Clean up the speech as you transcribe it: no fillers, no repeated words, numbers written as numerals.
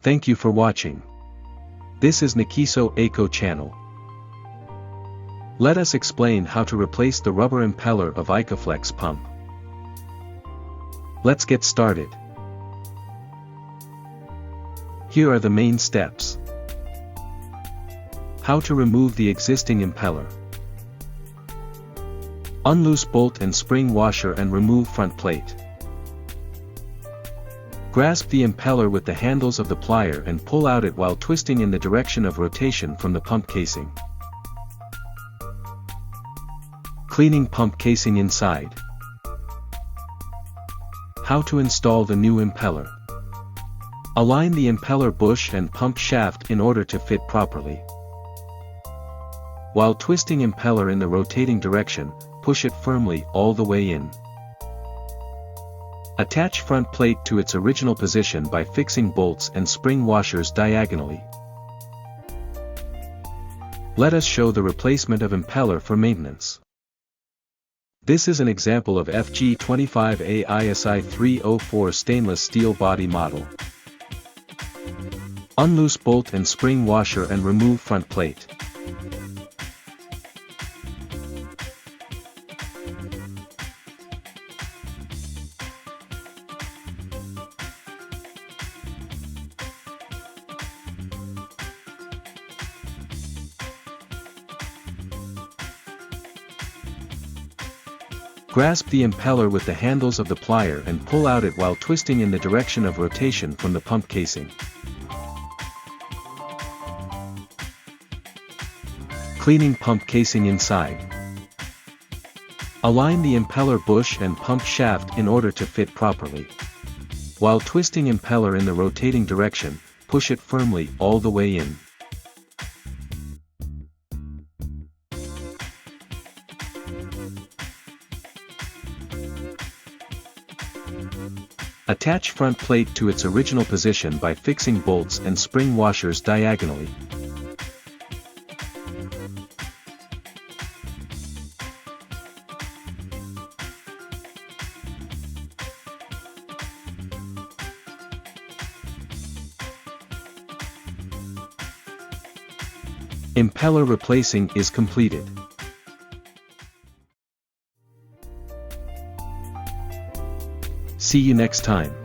Thank you for watching. This is NIKKISO EIKO channel. Let us explain how to replace the rubber impeller of EIKOFLEX pump. Let's get started. Here are the main steps. How to remove the existing impeller. Unloose bolt and spring washer and remove front plate. Grasp the impeller with the handles of the plier and pull out it while twisting in the direction of rotation from the pump casing. Cleaning pump casing inside. How to install the new impeller. Align the impeller bush and pump shaft in order to fit properly. While twisting impeller in the rotating direction, push it firmly all the way in. Attach front plate to its original position by fixing bolts and spring washers diagonally. Let us show the replacement of impeller for maintenance. This is an example of FG25A ISI 304 stainless steel body model. Unloose bolt and spring washer and remove front plate. Grasp the impeller with the handles of the plier and pull out it while twisting in the direction of rotation from the pump casing. Cleaning pump casing inside. Align the impeller bush and pump shaft in order to fit properly. While twisting impeller in the rotating direction, push it firmly all the way in. Attach front plate to its original position by fixing bolts and spring washers diagonally. Impeller replacing is completed. See you next time.